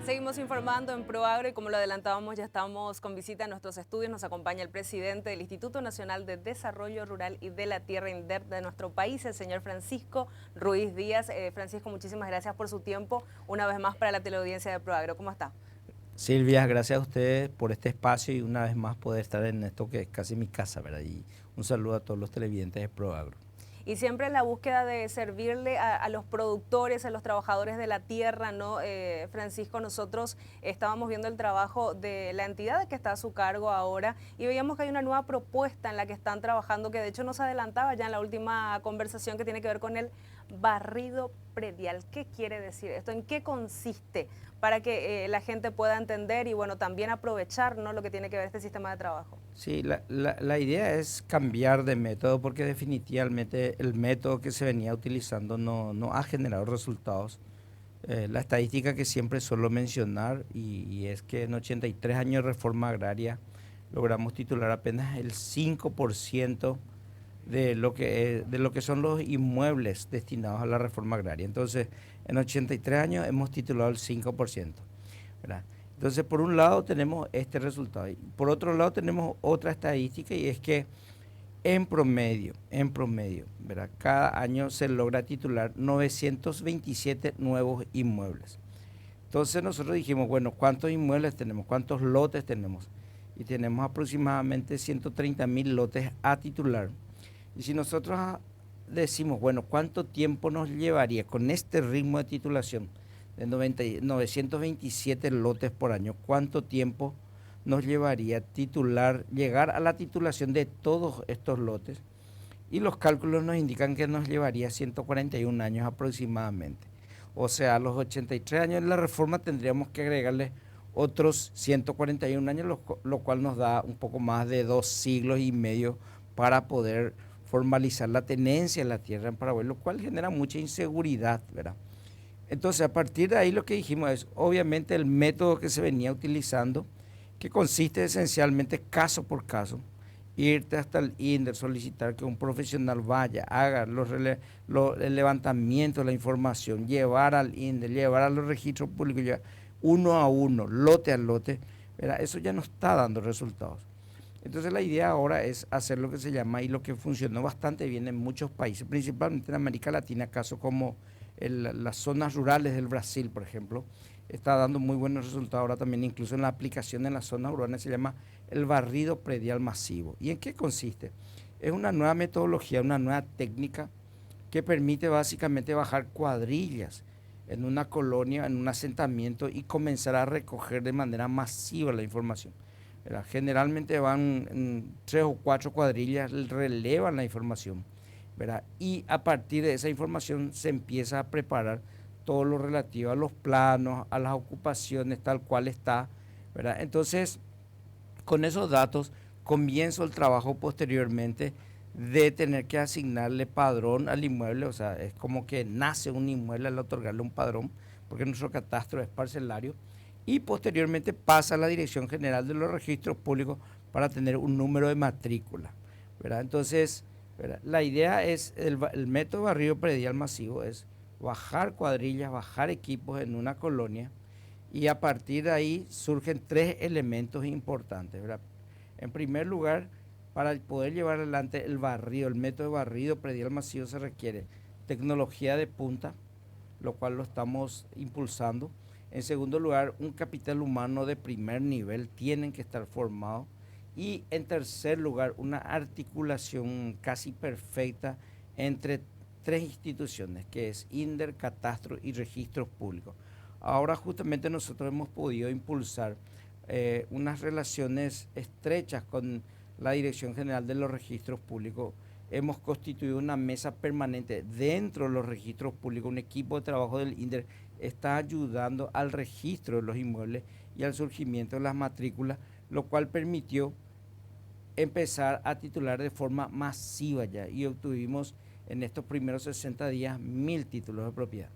Seguimos informando en ProAgro y como lo adelantábamos ya estamos con visita a nuestros estudios. Nos acompaña el presidente del Instituto Nacional de Desarrollo Rural y de la Tierra INDER de nuestro país, el señor Francisco Ruiz Díaz. Francisco, muchísimas gracias por su tiempo una vez más para la teleaudiencia de ProAgro. ¿Cómo está? Silvia, gracias a ustedes por este espacio y una vez más poder estar en esto que es casi mi casa, ¿verdad? Y un saludo a todos los televidentes de ProAgro. Y siempre en la búsqueda de servirle a los productores, a los trabajadores de la tierra, ¿no? Francisco, nosotros estábamos viendo el trabajo de la entidad que está a su cargo ahora y veíamos que hay una nueva propuesta en la que están trabajando, que de hecho nos adelantaba ya en la última conversación, que tiene que ver con el barrido predial. ¿Qué quiere decir esto? ¿En qué consiste? Para que la gente pueda entender y bueno, también aprovechar, ¿no?, lo que tiene que ver este sistema de trabajo. Sí, la idea es cambiar de método porque definitivamente el método que se venía utilizando no ha generado resultados. La estadística que siempre suelo mencionar y es que en 83 años de reforma agraria logramos titular apenas el 5% de lo que son los inmuebles destinados a la reforma agraria. Entonces, en 83 años hemos titulado el 5%, ¿verdad? Entonces, por un lado tenemos este resultado. Y por otro lado tenemos otra estadística y es que en promedio, ¿verdad?, cada año se logra titular 927 nuevos inmuebles. Entonces nosotros dijimos, bueno, ¿cuántos inmuebles tenemos? ¿Cuántos lotes tenemos? Y tenemos aproximadamente 130.000 lotes a titular. Y si nosotros decimos, bueno, ¿cuánto tiempo nos llevaría con este ritmo de titulación de 927 lotes por año? ¿Cuánto tiempo nos llevaría llegar a la titulación de todos estos lotes? Y los cálculos nos indican que nos llevaría 141 años aproximadamente. O sea, a los 83 años de la reforma tendríamos que agregarle otros 141 años, lo cual nos da un poco más de 2 siglos y medio para poder formalizar la tenencia en la tierra en Paraguay, lo cual genera mucha inseguridad, ¿verdad? Entonces, a partir de ahí lo que dijimos es, obviamente, el método que se venía utilizando, que consiste esencialmente caso por caso, irte hasta el INDER, solicitar que un profesional vaya, haga el levantamiento de la información, llevar al INDER, llevar a los registros públicos, uno a uno, lote a lote, ¿verdad? Eso ya no está dando resultados. Entonces la idea ahora es hacer lo que se llama y lo que funcionó bastante bien en muchos países, principalmente en América Latina, casos como las zonas rurales del Brasil, por ejemplo, está dando muy buenos resultados ahora también, incluso en la aplicación en las zonas urbanas se llama el barrido predial masivo. ¿Y en qué consiste? Es una nueva metodología, una nueva técnica que permite básicamente bajar cuadrillas en una colonia, en un asentamiento y comenzar a recoger de manera masiva la información, ¿verdad? Generalmente van en 3 o 4 cuadrillas, relevan la información, ¿verdad? Y a partir de esa información se empieza a preparar todo lo relativo a los planos, a las ocupaciones, tal cual está, ¿verdad? Entonces, con esos datos comienzo el trabajo posteriormente de tener que asignarle padrón al inmueble, o sea, es como que nace un inmueble al otorgarle un padrón, porque nuestro catastro es parcelario, y posteriormente pasa a la Dirección General de los Registros Públicos para tener un número de matrícula, ¿verdad? Entonces, ¿verdad?, la idea es, el método barrido predial masivo es bajar cuadrillas, bajar equipos en una colonia, y a partir de ahí surgen 3 elementos importantes, ¿verdad? En primer lugar, para poder llevar adelante el barrido, el método de barrido predial masivo, se requiere tecnología de punta, lo cual lo estamos impulsando. En segundo lugar, un capital humano de primer nivel, tienen que estar formados. Y en tercer lugar, una articulación casi perfecta entre 3 instituciones, que es INDER, Catastro y Registros Públicos. Ahora justamente nosotros hemos podido impulsar unas relaciones estrechas con la Dirección General de los Registros Públicos. Hemos constituido una mesa permanente dentro de los registros públicos. Un equipo de trabajo del INDER está ayudando al registro de los inmuebles y al surgimiento de las matrículas, lo cual permitió empezar a titular de forma masiva ya, y obtuvimos en estos primeros 60 días 1.000 títulos de propiedad.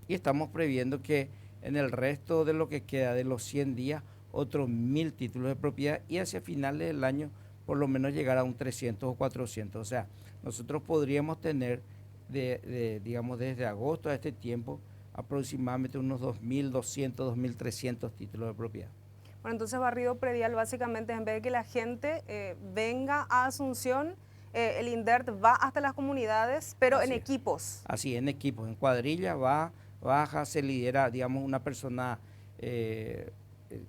Y estamos previendo que en el resto de lo que queda de los 100 días, otros 1.000 títulos de propiedad, y hacia finales del año por lo menos llegar a un 300 o 400. O sea, nosotros podríamos tener, digamos, desde agosto a este tiempo, aproximadamente unos 2.200, 2.300 títulos de propiedad. Bueno, entonces barrido predial básicamente en vez de que la gente venga a Asunción, el INDERT va hasta las comunidades, pero Así en es. equipos. Así, en equipos, en cuadrilla, baja, se lidera, digamos, una persona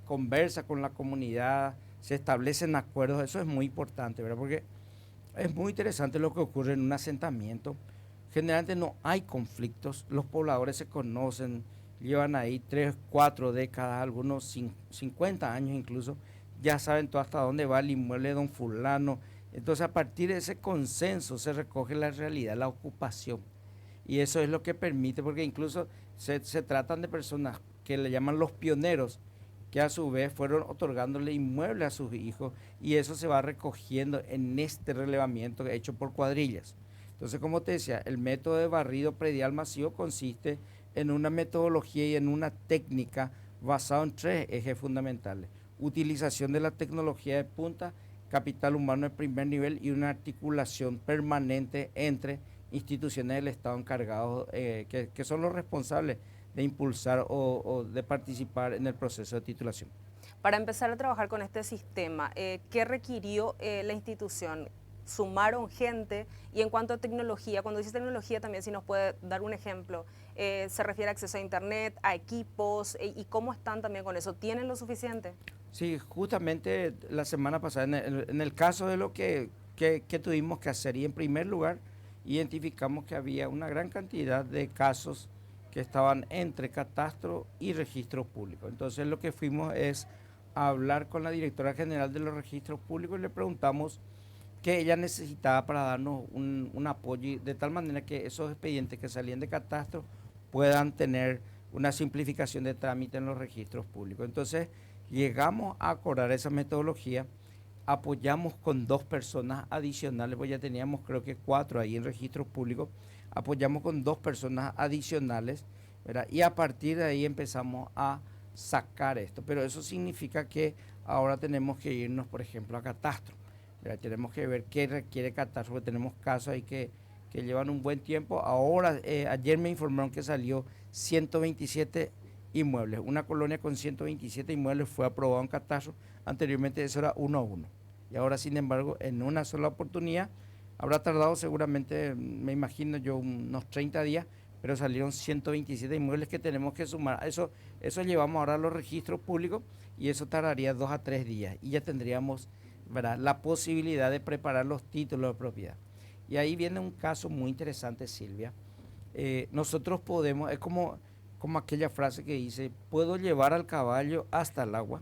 conversa con la comunidad, se establecen acuerdos, eso es muy importante, ¿verdad? Porque es muy interesante lo que ocurre en un asentamiento. Generalmente no hay conflictos, los pobladores se conocen, llevan ahí 3, 4 décadas, algunos 50 años incluso, ya saben todo hasta dónde va el inmueble de don fulano. Entonces a partir de ese consenso se recoge la realidad, la ocupación. Y eso es lo que permite, porque incluso se tratan de personas que le llaman los pioneros, que a su vez fueron otorgándole inmuebles a sus hijos, y eso se va recogiendo en este relevamiento hecho por cuadrillas. Entonces, como te decía, el método de barrido predial masivo consiste en una metodología y en una técnica basada en 3 ejes fundamentales: utilización de la tecnología de punta, capital humano de primer nivel y una articulación permanente entre instituciones del Estado encargados, que son los responsables de impulsar o de participar en el proceso de titulación. Para empezar a trabajar con este sistema, ¿qué requirió la institución? ¿Sumaron gente? Y en cuanto a tecnología, cuando dices tecnología también si nos puede dar un ejemplo, ¿se refiere a acceso a internet, a equipos? ¿Y cómo están también con eso? ¿Tienen lo suficiente? Sí, justamente la semana pasada, en el caso de lo que tuvimos que hacer, y en primer lugar, identificamos que había una gran cantidad de casos que estaban entre catastro y registros públicos. Entonces lo que fuimos es a hablar con la directora general de los registros públicos y le preguntamos qué ella necesitaba para darnos un apoyo, de tal manera que esos expedientes que salían de catastro puedan tener una simplificación de trámite en los registros públicos. Entonces llegamos a acordar esa metodología, apoyamos con 2 personas adicionales, pues ya teníamos creo que 4 ahí en registros públicos, apoyamos con 2 personas adicionales, ¿verdad? Y a partir de ahí empezamos a sacar esto, pero eso significa que ahora tenemos que irnos, por ejemplo, a catastro, ¿verdad? Tenemos que ver qué requiere catastro, porque tenemos casos ahí que llevan un buen tiempo. Ahora, ayer me informaron que salió 127 inmuebles, una colonia con 127 inmuebles fue aprobado en catastro, anteriormente eso era 1 a 1, y ahora sin embargo en una sola oportunidad, habrá tardado seguramente, me imagino yo, unos 30 días, pero salieron 127 inmuebles que tenemos que sumar. Eso llevamos ahora a los registros públicos y eso tardaría 2 a 3 días y ya tendríamos, ¿verdad?, la posibilidad de preparar los títulos de propiedad. Y ahí viene un caso muy interesante, Silvia. Nosotros podemos, es como aquella frase que dice, puedo llevar al caballo hasta el agua,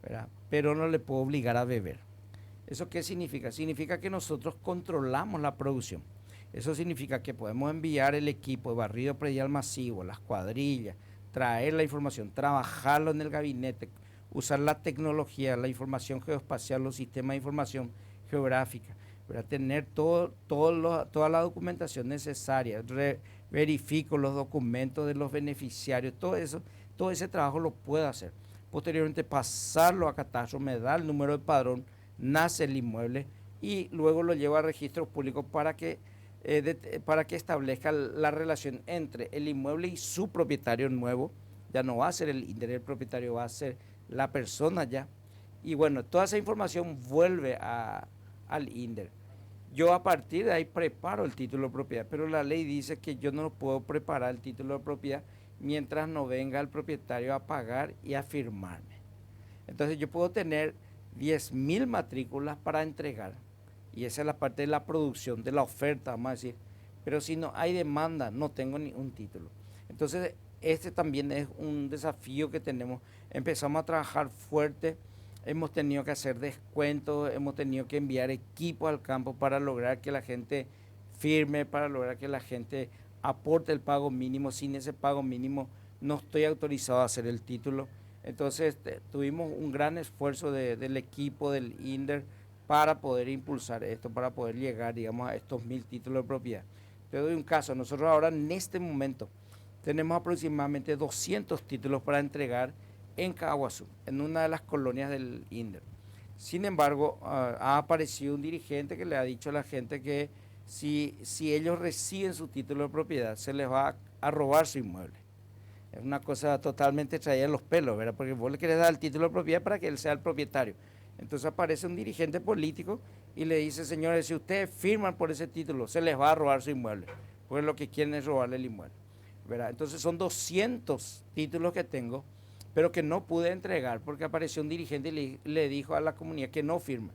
¿verdad?, pero no le puedo obligar a beber. ¿Eso qué significa? Significa que nosotros controlamos la producción. Eso significa que podemos enviar el equipo de barrido predial masivo, las cuadrillas, traer la información, trabajarlo en el gabinete, usar la tecnología, la información geoespacial, los sistemas de información geográfica, para tener toda la documentación necesaria, verifico los documentos de los beneficiarios, todo ese trabajo lo puedo hacer. Posteriormente pasarlo a catastro, me da el número de padrón, nace el inmueble y luego lo llevo a registros públicos para que establezca la relación entre el inmueble y su propietario nuevo. Ya no va a ser el INDER, el propietario va a ser la persona ya. Y bueno, toda esa información vuelve al INDER. Yo a partir de ahí preparo el título de propiedad, pero la ley dice que yo no puedo preparar el título de propiedad mientras no venga el propietario a pagar y a firmarme. Entonces yo puedo tener 10.000 matrículas para entregar, y esa es la parte de la producción, de la oferta, vamos a decir, pero si no hay demanda, no tengo ni un título. Entonces este también es un desafío que tenemos. Empezamos a trabajar fuerte, hemos tenido que hacer descuentos, hemos tenido que enviar equipos al campo para lograr que la gente firme, para lograr que la gente aporte el pago mínimo. Sin ese pago mínimo no estoy autorizado a hacer el título. Entonces tuvimos un gran esfuerzo del equipo del INDER para poder impulsar esto, para poder llegar, digamos, a estos 1.000 títulos de propiedad. Te doy un caso, nosotros ahora en este momento tenemos aproximadamente 200 títulos para entregar en Caaguazú, en una de las colonias del INDER. Sin embargo, ha aparecido un dirigente que le ha dicho a la gente que si ellos reciben su título de propiedad, se les va a robar su inmueble. Es una cosa totalmente traída de los pelos, ¿verdad? Porque vos le querés dar el título de propiedad para que él sea el propietario. Entonces aparece un dirigente político y le dice, señores, si ustedes firman por ese título, se les va a robar su inmueble, porque lo que quieren es robarle el inmueble, ¿verdad? Entonces son 200 títulos que tengo, pero que no pude entregar porque apareció un dirigente y le dijo a la comunidad que no firma.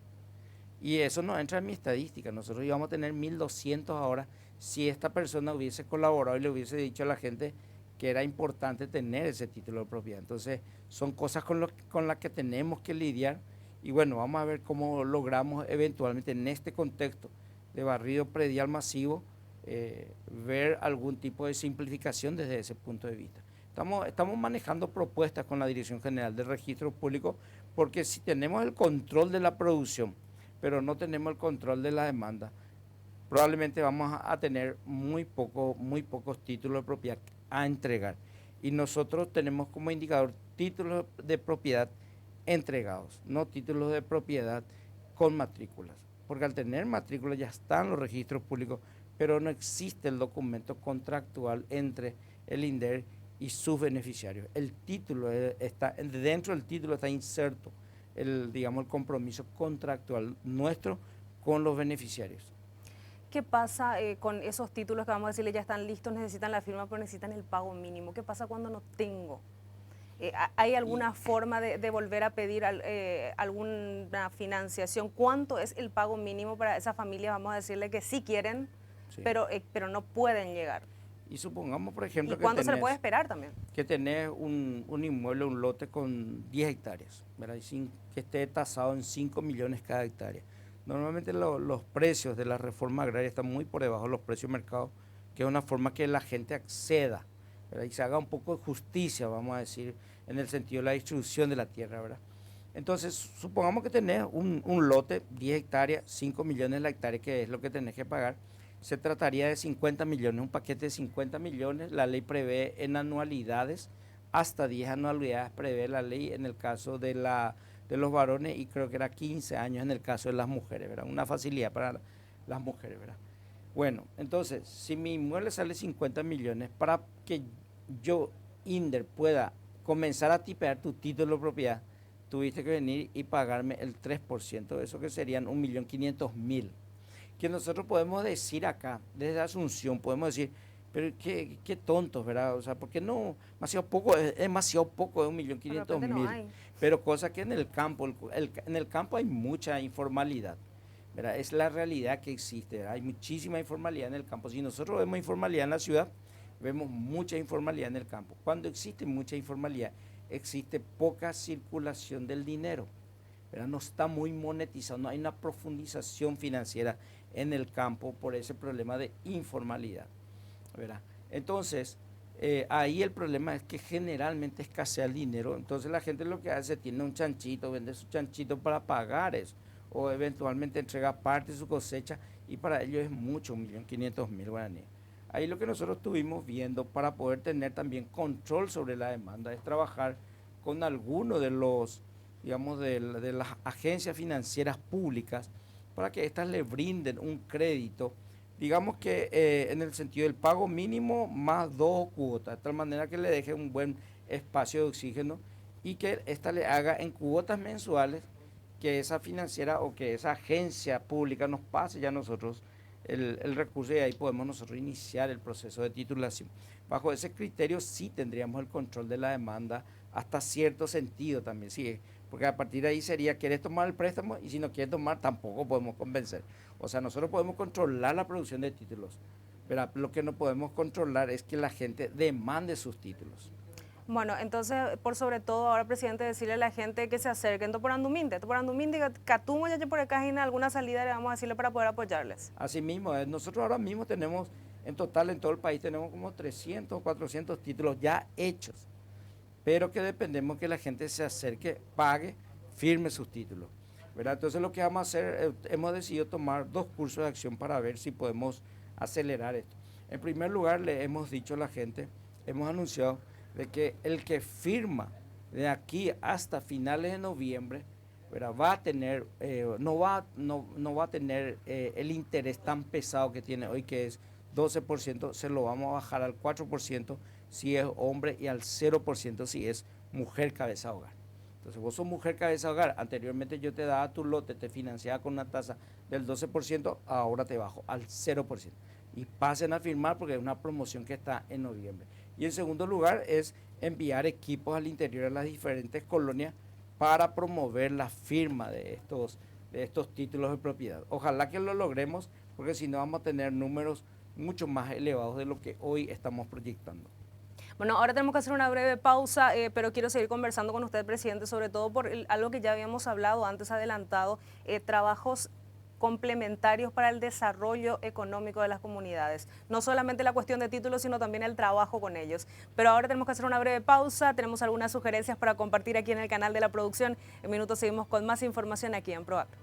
Y eso no entra en mi estadística. Nosotros íbamos a tener 1.200 ahora si esta persona hubiese colaborado y le hubiese dicho a la gente que era importante tener ese título de propiedad. Entonces, son cosas con las que tenemos que lidiar. Y bueno, vamos a ver cómo logramos eventualmente en este contexto de barrido predial masivo ver algún tipo de simplificación desde ese punto de vista. Estamos manejando propuestas con la Dirección General de Registro Público porque si tenemos el control de la producción, pero no tenemos el control de la demanda, probablemente vamos a tener muy pocos títulos de propiedad a entregar. Y nosotros tenemos como indicador títulos de propiedad entregados, no títulos de propiedad con matrículas. Porque al tener matrículas ya están los registros públicos, pero no existe el documento contractual entre el INDER y sus beneficiarios. El título está, dentro del título está inserto digamos, el compromiso contractual nuestro con los beneficiarios. ¿Qué pasa con esos títulos que vamos a decirle ya están listos, necesitan la firma, pero necesitan el pago mínimo? ¿Qué pasa cuando no tengo? ¿Hay alguna forma de volver a pedir alguna financiación? ¿Cuánto es el pago mínimo para esa familia? Vamos a decirle que sí quieren, sí, pero no pueden llegar. Y supongamos, por ejemplo, ¿Y cuánto se le puede esperar también? Que tenés un inmueble, un lote con 10 hectáreas, ¿verdad? Y que esté tasado en 5 millones cada hectárea. Normalmente los precios de la reforma agraria están muy por debajo de los precios de mercado, que es una forma que la gente acceda, ¿verdad? Y se haga un poco de justicia, vamos a decir, en el sentido de la distribución de la tierra, ¿verdad? Entonces, supongamos que tenés un lote, 10 hectáreas, 5 millones la hectárea, que es lo que tenés que pagar. Se trataría de 50 millones, un paquete de 50 millones. La ley prevé en anualidades, hasta 10 anualidades prevé la ley en el caso de los varones y creo que era 15 años en el caso de las mujeres, ¿verdad? Una facilidad para las mujeres, ¿verdad? Bueno, entonces, si mi inmueble sale 50 millones, para que yo, INDER, pueda comenzar a tipear tu título de propiedad, tuviste que venir y pagarme el 3% de eso, que serían 1.500.000. Que nosotros podemos decir acá, desde Asunción, podemos decir, pero qué tontos, ¿verdad? O sea, ¿por qué no? Demasiado poco, es demasiado poco de 1.500.000. No, pero cosa que en el campo, en el campo hay mucha informalidad, ¿verdad? Es la realidad que existe, ¿verdad? Hay muchísima informalidad en el campo. Si nosotros vemos informalidad en la ciudad, vemos mucha informalidad en el campo. Cuando existe mucha informalidad, existe poca circulación del dinero, ¿verdad? No está muy monetizado, no hay una profundización financiera en el campo por ese problema de informalidad, ¿verdad? Entonces, ahí el problema es que generalmente escasea el dinero, entonces la gente lo que hace, tiene un chanchito, vende su chanchito para pagar eso, o eventualmente entrega parte de su cosecha, y para ellos es mucho, 1.500.000 guaraníes. Ahí lo que nosotros estuvimos viendo para poder tener también control sobre la demanda es trabajar con algunos de los, digamos, de las agencias financieras públicas para que éstas le brinden un crédito, digamos que en el sentido del pago mínimo más 2 cuotas, de tal manera que le deje un buen espacio de oxígeno y que ésta le haga en cuotas mensuales, que esa financiera o que esa agencia pública nos pase ya a nosotros el recurso y ahí podemos nosotros iniciar el proceso de titulación. Bajo ese criterio sí tendríamos el control de la demanda hasta cierto sentido también, sí, porque a partir de ahí sería, ¿quieres tomar el préstamo? Y si no quieres tomar, tampoco podemos convencer. O sea, nosotros podemos controlar la producción de títulos, pero lo que no podemos controlar es que la gente demande sus títulos. Bueno, entonces, por sobre todo, ahora, presidente, decirle a la gente que se acerquen, Toporanduminte, Catumo, ya por acá, en alguna salida le vamos a decirle para poder apoyarles. Así mismo, nosotros ahora mismo tenemos, en total, en todo el país, tenemos como 300 o 400 títulos ya hechos, pero que dependemos que la gente se acerque, pague, firme sus títulos, ¿verdad? Entonces, lo que vamos a hacer, hemos decidido tomar 2 cursos de acción para ver si podemos acelerar esto. En primer lugar, le hemos dicho a la gente, hemos anunciado de que el que firma de aquí hasta finales de noviembre, ¿verdad?, va a tener, no va a tener el interés tan pesado que tiene hoy, que es 12%, se lo vamos a bajar al 4%, si es hombre y al 0% si es mujer cabeza de hogar. Entonces vos sos mujer cabeza de hogar, anteriormente yo te daba tu lote, te financiaba con una tasa del 12%, ahora te bajo al 0%. Y pasen a firmar porque es una promoción que está en noviembre. Y en segundo lugar es enviar equipos al interior de las diferentes colonias para promover la firma de estos títulos de propiedad. Ojalá que lo logremos porque si no vamos a tener números mucho más elevados de lo que hoy estamos proyectando. Bueno, ahora tenemos que hacer una breve pausa, pero quiero seguir conversando con usted, presidente, sobre todo por algo que ya habíamos hablado antes adelantado, trabajos complementarios para el desarrollo económico de las comunidades. No solamente la cuestión de títulos, sino también el trabajo con ellos. Pero ahora tenemos que hacer una breve pausa, tenemos algunas sugerencias para compartir aquí en el canal de la producción. En minutos seguimos con más información aquí en ProAgro.